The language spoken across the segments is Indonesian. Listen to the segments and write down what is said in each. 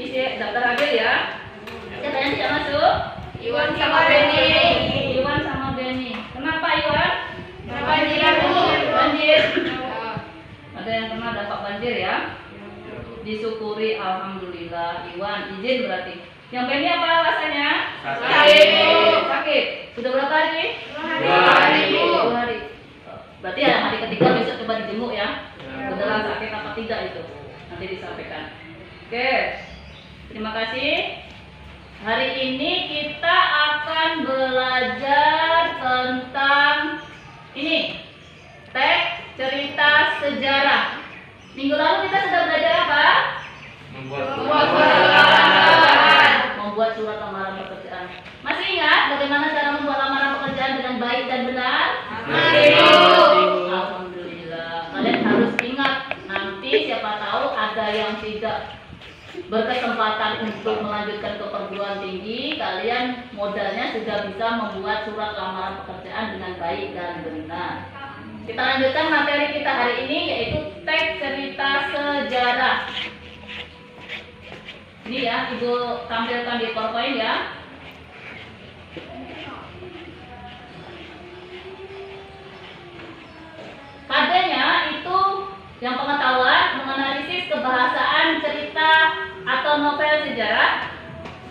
isi daftar hadir ya. Siapa yang tidak masuk? Iwan sama Benny. Iwan sama Benny. Kenapa Iwan? Banjir, Bu. Banjir. Ada yang kena dampak banjir ya? Disyukuri, alhamdulillah. Iwan izin berarti. Yang Benny apa alasannya? Sakit, Bu. Sakit. Sudah berapa hari? 2 hari, Bu. 2 hari. Berarti ya hari ketiga besok coba dijenguk ya. Beneran sakit apa tidak itu? Nanti disampaikan. Oke. Terima kasih. Hari ini kita akan belajar tentang ini. Teks cerita sejarah. Minggu lalu kita sudah belajar apa? Membuat surat lamaran pekerjaan. Masih ingat bagaimana cara membuat lamaran pekerjaan dengan baik dan benar? Masih, Bu. Alhamdulillah. Kalian harus ingat, nanti siapa tahu ada yang tidak berkesempatan untuk melanjutkan ke perguruan tinggi, kalian modalnya sudah bisa membuat surat lamaran pekerjaan dengan baik dan benar. Kita lanjutkan materi kita hari ini, yaitu teks cerita sejarah. Ini ya, Ibu tampilkan di PowerPoint ya. Padanya itu yang pengetahuan menganalisis kebahasaan cerita atau novel sejarah.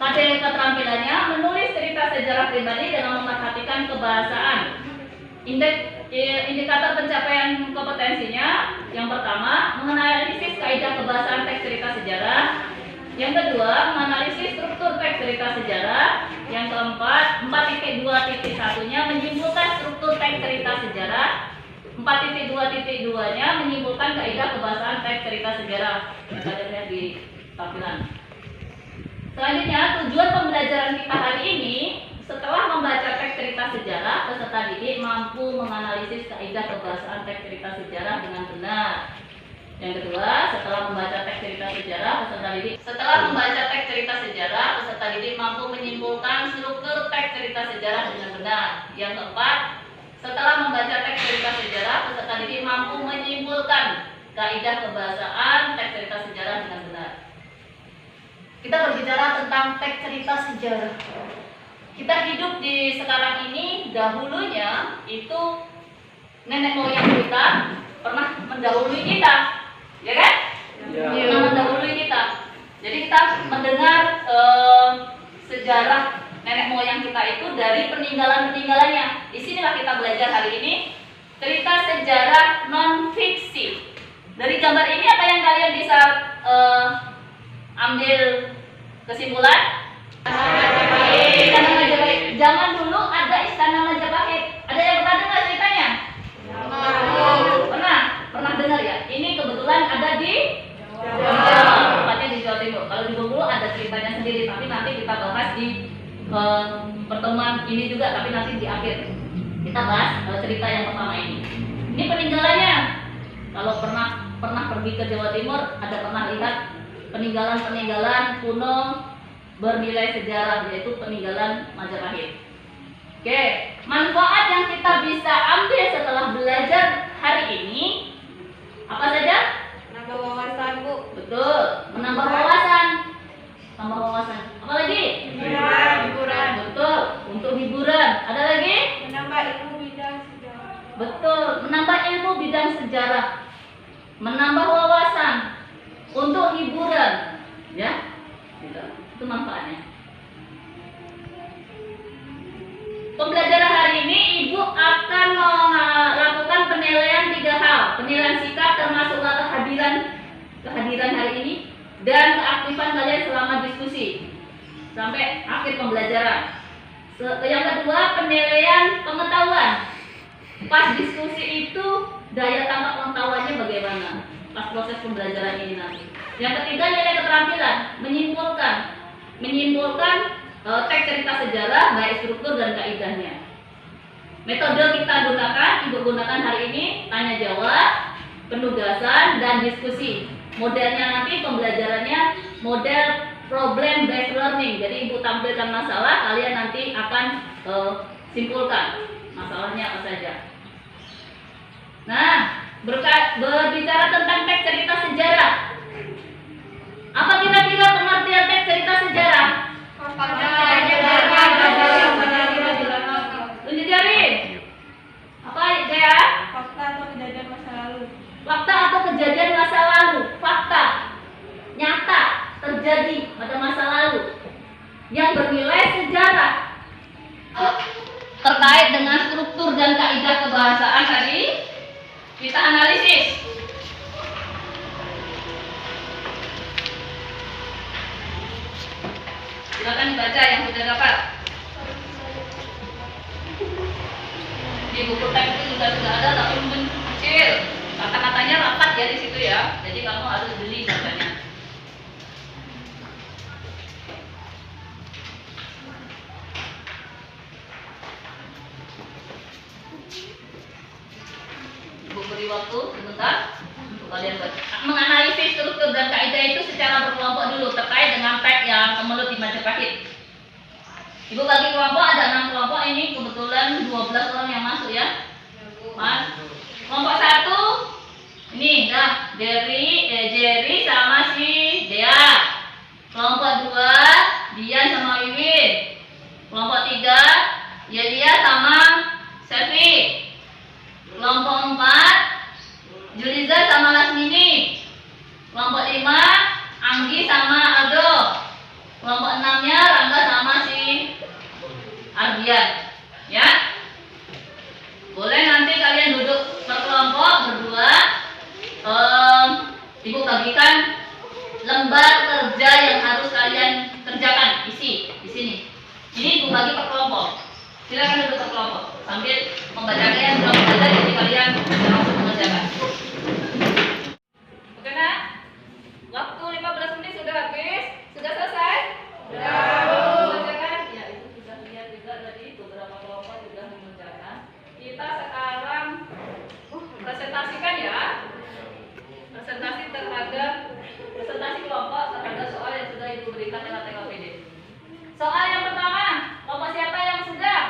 Kade keterampilannya menulis cerita sejarah pribadi dengan memperhatikan kebahasaan. Indikator pencapaian kompetensinya, yang pertama menganalisis kaidah kebahasaan teks cerita sejarah. Yang kedua menganalisis struktur teks cerita sejarah. Yang keempat 4.2.1-nya menyimpulkan struktur teks cerita sejarah. 4.2.2-nya menyimpulkan kaidah kebahasaan teks cerita sejarah. Kita lihat di tampilan. Selanjutnya, tujuan pembelajaran kita hari ini, setelah membaca teks cerita sejarah, peserta didik mampu menganalisis kaidah kebahasaan teks cerita sejarah dengan benar. Yang kedua, setelah membaca teks cerita sejarah, peserta didik mampu menyimpulkan struktur teks cerita sejarah dengan benar. Yang keempat, setelah membaca teks cerita sejarah, peserta didik mampu menyimpulkan kaidah kebahasaan teks cerita sejarah dengan benar. Kita berbicara tentang teks cerita sejarah. Kita hidup di sekarang ini, dahulunya itu nenek moyang kita pernah mendahului kita, ya kan? Ya. Pernah mendahului kita. Jadi kita mendengar sejarah nenek moyang kita itu dari peninggalan-peninggalannya. Disinilah kita belajar hari ini cerita sejarah non fiksi. Dari gambar ini apa yang kalian bisa ambil kesimpulan? Istana Majapahit. Zaman dulu ada Istana Majapahit. Ada yang pernah dengar ceritanya? Pernah dengar ya? Ini kebetulan ada di tempatnya di Jawa Timur. Kalau di Bengkulu ada ceritanya sendiri, tapi nanti kita bahas di pertemuan ini juga, tapi nanti di akhir kita bahas cerita yang pertama ini. Ini peninggalannya. Kalau pernah pergi ke Jawa Timur, ada pernah lihat peninggalan kuno bernilai sejarah, yaitu peninggalan Majapahit. Oke, manfaat yang kita bisa ambil setelah belajar hari ini apa saja? Nambah wawasan, Bu. Betul, menambah wawasan. Tambah wawasan. Apa lagi? Hiburan. Betul, untuk hiburan. Ada lagi? Menambah ilmu bidang sejarah. Betul, menambah ilmu bidang sejarah. Menambah wawasan untuk hiburan. Ya? Itu manfaatnya. Pembelajaran hari ini Ibu akan melakukan penilaian 3 hal. Penilaian sikap termasuk kehadiran hari ini dan keaktifan kalian selama diskusi sampai akhir pembelajaran. Yang kedua, penilaian pengetahuan. Pas diskusi itu daya tangkap pengetahuannya bagaimana pas proses pembelajaran ini nanti. Yang ketiga, nilai keterampilan, menyimpulkan teks cerita sejarah baik struktur dan kaidahnya. Metode kita Ibu gunakan hari ini tanya jawab, penugasan dan diskusi. Modelnya nanti pembelajarannya model problem based learning. Jadi Ibu tampilkan masalah, kalian nanti akan simpulkan masalahnya apa saja. Nah, berbicara tentang teks cerita sejarah. Apa kira-kira pengertian terjadi pada masa lalu yang bernilai sejarah terkait dengan struktur dan kaidah kebahasaan tadi kita analisis. Silakan dibaca yang sudah dapat. Di buku teks itu juga sudah ada, tapi mungkin kecil. Kata-katanya rapat ya di situ ya. Jadi kamu harus beli bacanya. Ibu beri waktu sebentar untuk kalian menganalisis struktur dan kaidah itu secara berkelompok dulu terkait dengan teks yang kemelut di Majapahit. Ibu bagi kelompok, ada 6 kelompok, ini kebetulan 12 orang yang masuk ya. Mas, kelompok 1 ini dah Jerry sama si Dea. Kelompok 2 Dian sama Wiwin. Kelompok 3 Yelia sama Selvi. Kelompok 4 Juliza sama Lasmini. Kelompok 5 Anggi sama Aldo. Kelompok 6-nya Rangga sama si Ardian. Ya. Boleh nanti kalian duduk berkelompok berdua. Ibu bagikan lembar kerja yang harus kalian kerjakan. Isi di sini. Ini ibu bagi per kelompok. Silakan duduk per kelompok sambil membacakan yang sudah membaca, jadi kalian langsung mengerjakan. Oke nak? Waktu 15 menit sudah habis. Sudah selesai? Sudah. Mengerjakan? Ya, itu sudah lihat juga tadi beberapa kelompok sudah mengerjakan. Kita sekarang presentasikan ya. Presentasi kelompok terhadap soal yang sudah ibu berikan dalam TKPD. Soal yang pertama, kelompok siapa yang sudah?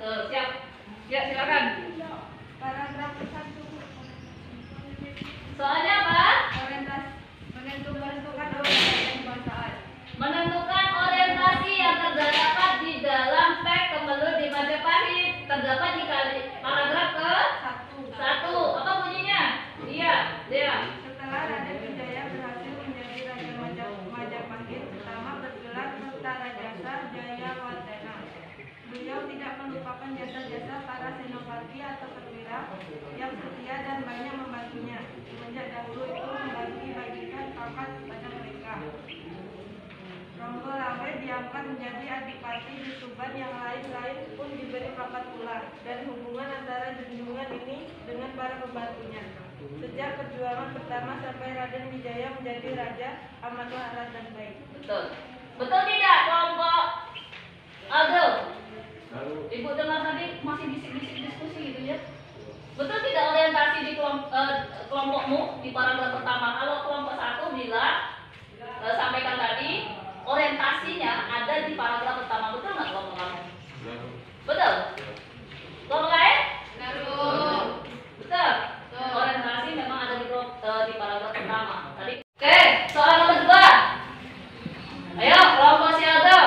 Siap. Ya, silakan. Paragraf 1. Soalnya apa? Menentukan orientasi kebahasaan. Menentukan orientasi yang terdapat di dalam teks kemelut di Majapahit. Terdapat di paragraf ke 1. Apa bunyinya? Iya, Dea. Setelah Raden Wijaya berhasil menjadi Raja Majapahit, pertama bergelar Kertarajasa Jayawardhana. Beliau tidak melupakan jasa-jasa para senopati atau perwira yang setia dan banyak membantunya. Semenjak dahulu itu membagi-bagikan pangkat kepada mereka. Ronggo Lawe diangkat menjadi adipati di Tuban, yang lain-lain pun diberi pangkat pula, dan hubungan antara junjungan ini dengan para pembantunya. Sejak perjuangan pertama sampai Raden Wijaya menjadi raja amatlah erat dan baik. Betul. Betul tidak kelompok Aldo? Ibu dengar tadi masih bisik-bisik diskusi gitu ya. Betul tidak orientasi di kelompokmu di paragraf pertama? Kalau kelompok 1 bilang sampaikan tadi orientasinya ada di paragraf pertama. Betul nggak kelompok kamu? Betul. Kelompok lain? Betul. Orientasi memang ada di paragraf pertama. Tadi. Oke, soal nomor 2. Ayo, kelompok si Aldo.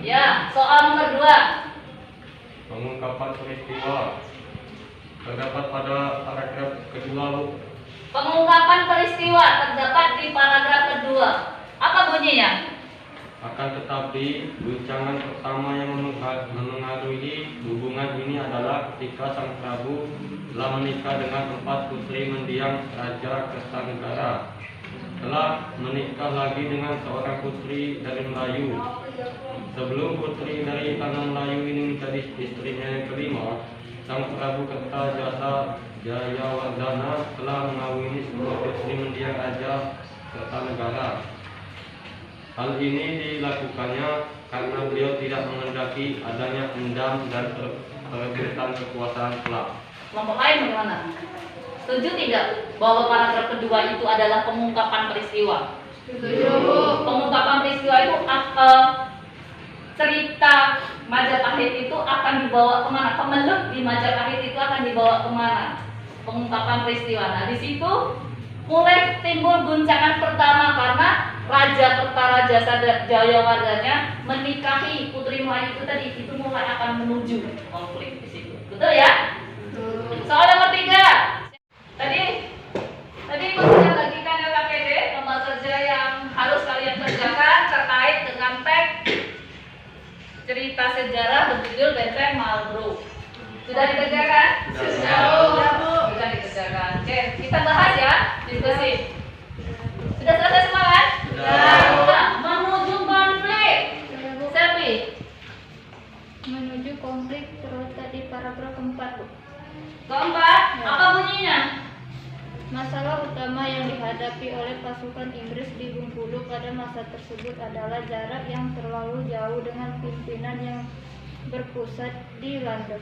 Ya, soal nomor 2. Pengungkapan peristiwa terdapat pada paragraf kedua, Bu. Pengungkapan peristiwa terdapat di paragraf kedua. Apa bunyinya? Akan tetapi, guncangan pertama yang mengaruhi hubungan ini adalah ketika Sang Prabu telah menikah dengan 4 putri mendiang Raja Kertanegara. Telah menikah lagi dengan seorang putri dari Melayu. Sebelum putri dari tanah Melayu ini menjadi istrinya yang kelima, Sang Prabu Kertajasa Jayawardhana telah mengawini 10 putri mendiang Raja Kertanegara. Hal ini dilakukannya karena beliau tidak menghendaki adanya endam dan perebutan kekuasaan kelak. Kelompok lain bagaimana? Setuju tidak bahwa paragraf kedua itu adalah pengungkapan peristiwa? Setuju. Pengungkapan peristiwa itu cerita Majapahit itu akan dibawa kemana? Kemelut di Majapahit itu akan dibawa kemana? Pengungkapan peristiwa. Nah, di situ mulai timbul guncangan pertama karena Raja Kertarajasa Jayawardhana menikahi putri Melayu itu tadi, itu mulai akan menuju konflik di situ. Betul ya? Soal nomor 3. Tadi ibu sudah bagikan LKPD. benteng Marlborough. Sudah dikerjakan? Sudah, Bu. Sudah dikerjakan. Oke, kita bahas ya, diskusi. Sudah selesai semua kan? Sudah. Menuju konflik. Selfie. Menuju konflik terletak di paragraf 4, Bu. Keempat, apa bunyinya? Masalah utama yang dihadapi oleh pasukan Inggris di Bengkulu pada masa tersebut adalah jarak yang terlalu jauh dengan pimpinan yang berpusat di London.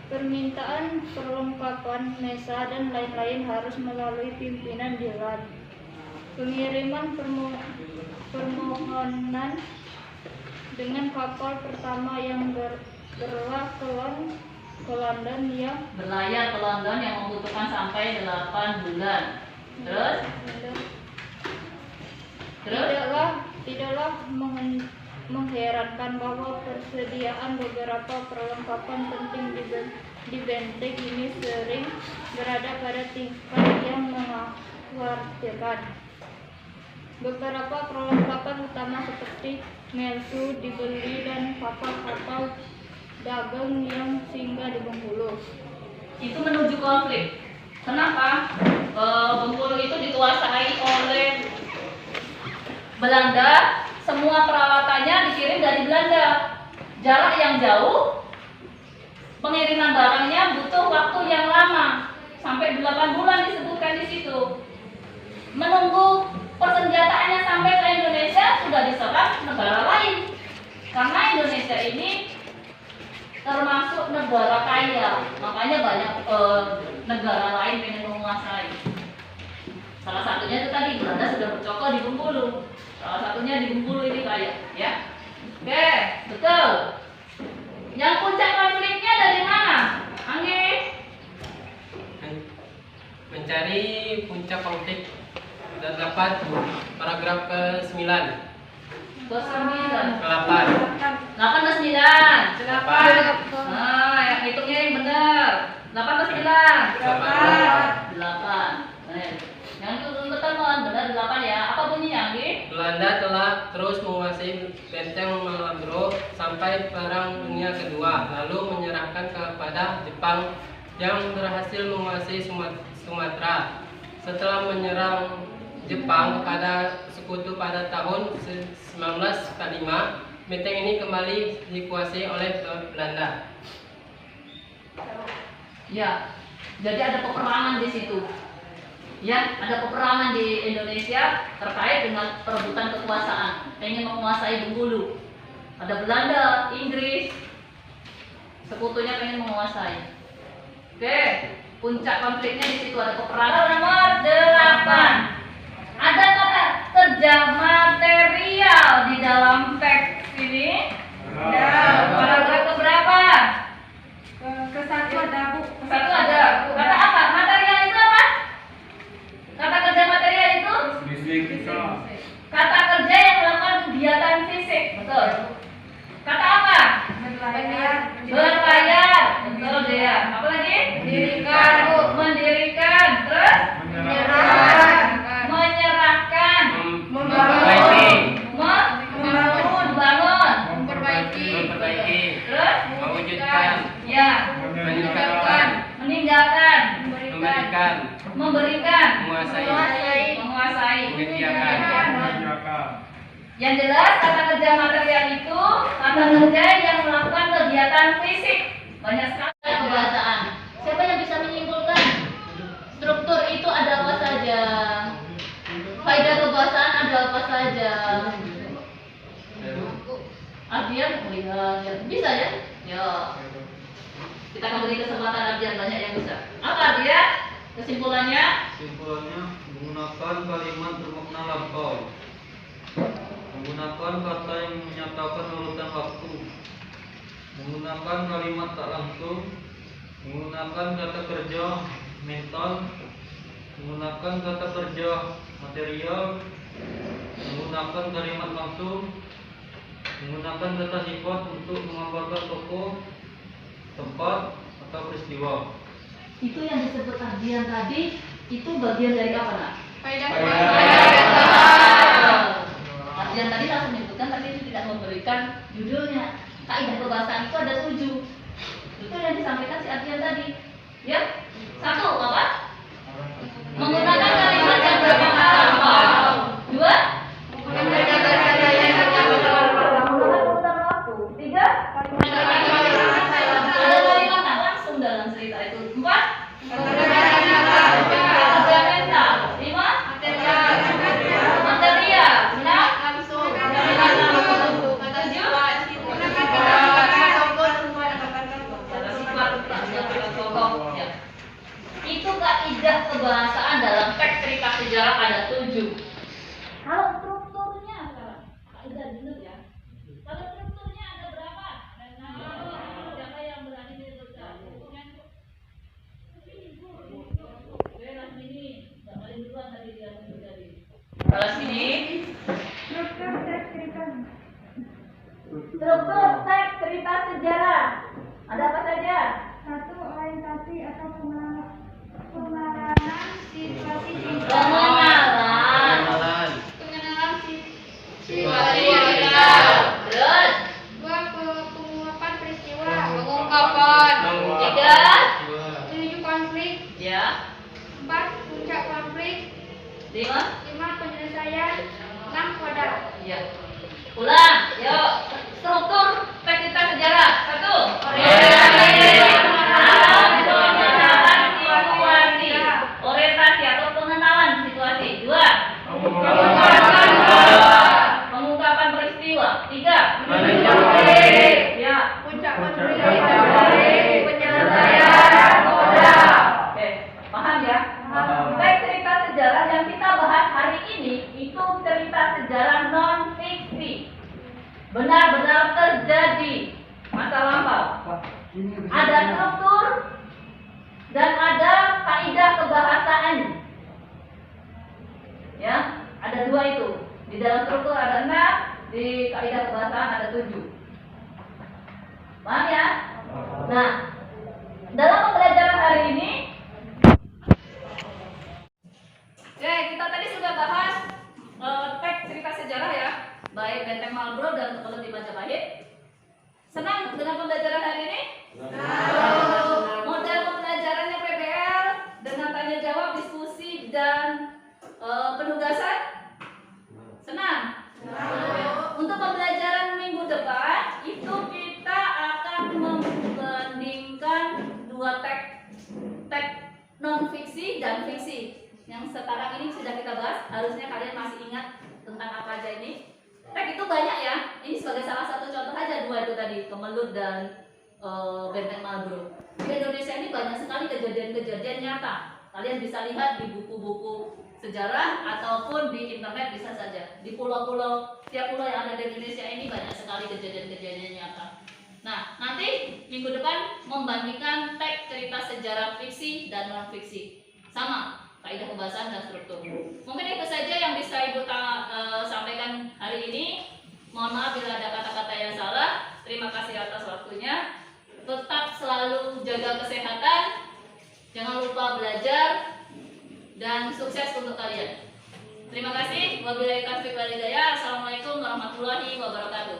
Permintaan perlengkapan, mesa, dan lain-lain harus melalui pimpinan di London. Pengiriman permohonan dengan kapal pertama yang berlayar ke London yang Berlayar ke London yang membutuhkan sampai 8 bulan. Terus? Tidaklah mengherankan bahwa persediaan beberapa perlengkapan penting di benteng ini sering berada pada tingkat yang mengkhawatirkan. Beberapa perlengkapan utama seperti melsu dibeli dan kapal-kapal dagang yang singgah di Bengkulu. Itu menuju konflik. Kenapa? Bengkulu itu dikuasai oleh Belanda. Semua peralatannya dikirim dari Belanda. Jarak yang jauh, pengiriman barangnya butuh waktu yang lama, sampai 8 bulan disebutkan di situ. Menunggu persenjataannya sampai ke Indonesia sudah diserang negara lain. Karena Indonesia ini termasuk negara kaya, makanya banyak negara lain pengen menguasai. Salah satunya itu tadi Belanda sudah bercokol di Bengkulu. Salah satunya di Bengkulu ini kaya, ya. Oke, betul. Yang puncak konfliknya dari mana? Anggi? Mencari puncak konflik terdapat paragraf ke-9. Ke-9. Ke-8. 8 ke 9. 8. Nah, yang hitungnya yang benar. 8 ke 9. 8. Yang itu teman benar 8 ya. Apa bunyinya, Anggi? Belanda telah terus menguasai benteng Marlborough sampai Perang Dunia Kedua, lalu menyerahkan kepada Jepang yang berhasil menguasai Sumatera. Setelah menyerang Jepang pada sekutu pada tahun 1945, benteng ini kembali dikuasai oleh Belanda. Ya. Jadi ada peperangan di situ. Ya, ada peperangan di Indonesia terkait dengan perebutan kekuasaan, pengen menguasai Bengkulu. Ada Belanda, Inggris, sekutunya pengen menguasai. Oke, puncak konfliknya di situ ada peperangan. Nomor 8. Ada kata kerja material di dalam teks ini? Paragraf keberapa? Ke-1 ada, Bu. Satu ada. Kata apa? Material itu apa? Kata kerja material itu? Kata kerja yang melakukan kegiatan fisik. Betul. Kata apa? Berlayar. Betul dia. Apa lagi? Mendirikan. Mendirikan. Terus? Menyerahkan. Memperbaiki. Membangun. Memperbaiki. Terus? Mewujudkan. Ya. Meningkatkan. Meninggalkan. Memberikan. Memberikan. Menguasai. Menyediakan. Menyediakan. Yang jelas kata kerja material itu kata kerja yang melakukan kegiatan fisik. Banyak sekali kebahasaan. Siapa yang bisa menyimpulkan struktur itu ada apa saja? Faedah kebahasaan ada apa saja? Ardian, ya. Bisa ya? Ya. Kita akan beri kesempatan Ardian, banyak yang bisa. Apa Ardian? Kesimpulannya? Kesimpulannya, menggunakan kalimat bermakna lampau, menggunakan kata yang menyatakan urutan waktu, menggunakan kalimat tak langsung, menggunakan kata kerja mental, menggunakan kata kerja material, menggunakan kalimat langsung, menggunakan kata sifat untuk menggambarkan tokoh, tempat, atau peristiwa. Itu yang disebut Ardian tadi, itu bagian dari apa, Nak? Faedah Ardian tadi langsung menyebutkan, tapi tidak memberikan judulnya. kaidah kebahasaan itu ada 7. Itu yang disampaikan si Adrian tadi. Ya, 1 apa? Menggunakan kalimat yang bermakna. 2, menggunakan urutan waktu. 3, ada kalimat tak langsung dalam cerita itu. 4, kerja mental. 5, material. 6, itu kaidah kebahasaan dalam teks cerita sejarah ada 7. Kalau strukturnya sekarang, kaidah dulu ya. Kalau strukturnya ada berapa? Ada 6. Siapa yang berani menyebutkan? Beres ini, nggak paling duluan tadi dia tadi. Kalau sini, struktur teks cerita sejarah ada apa saja? 1. Orientasi atau pengenalan situasi Pengenalan. situasi. Terus 2. Penguapan peristiwa. pengungkapan. 3, Menuju konflik. ya. 4. Puncak konflik. 5, 5. Penyelesaian. 6. Wadah. ya. Ulang, yuk. Struktur teks cerita sejarah. 1, orientasi atau pengenalan situasi. 2, pengungkapan peristiwa. 3, ya. Puncak konflik. Penyelesaian. Oke, paham ya? Teks cerita sejarah yang kita bahas hari ini itu cerita sejarah non fiksi, benar-benar terjadi masa lampau. Ada struktur dan ada kaidah kebahasaan. Ya, ada 2 itu. Di dalam struktur ada 6, di kaidah kebahasaan ada 7. Paham ya? Nah, dalam pembelajaran hari ini, oke, kita tadi sudah bahas teks cerita sejarah ya, baik Benteng Marlborough dan Kebelet di Majapahit. Senang dengan pembelajaran hari ini? Model pembelajarannya PBL dengan tanya jawab, diskusi dan penugasan? Senang? Untuk pembelajaran minggu depan itu kita akan membandingkan 2 teks non fiksi dan fiksi. Yang sekarang ini sudah kita bahas, harusnya kalian masih ingat tentang apa aja ini. Teks itu banyak ya. Ini sebagai salah satu contoh aja 2 itu tadi, Kemelut dan Benteng Marlborough. Di Indonesia ini banyak sekali kejadian-kejadian nyata. Kalian bisa lihat di buku-buku sejarah ataupun di internet bisa saja. Di pulau-pulau, tiap pulau yang ada di Indonesia ini banyak sekali kejadian-kejadian nyata. Nah, nanti minggu depan membandingkan teks cerita sejarah fiksi dan non fiksi. Sama kaidah kebahasaan dan struktur. Mungkin itu saja yang bisa Ibu sampaikan hari ini. Mohon maaf bila ada kata-kata yang salah. Terima kasih atas waktunya. Tetap selalu jaga kesehatan. Jangan lupa belajar dan sukses untuk kalian. Terima kasih. Wabillahi taufiq wal hidayah. Assalamualaikum warahmatullahi wabarakatuh.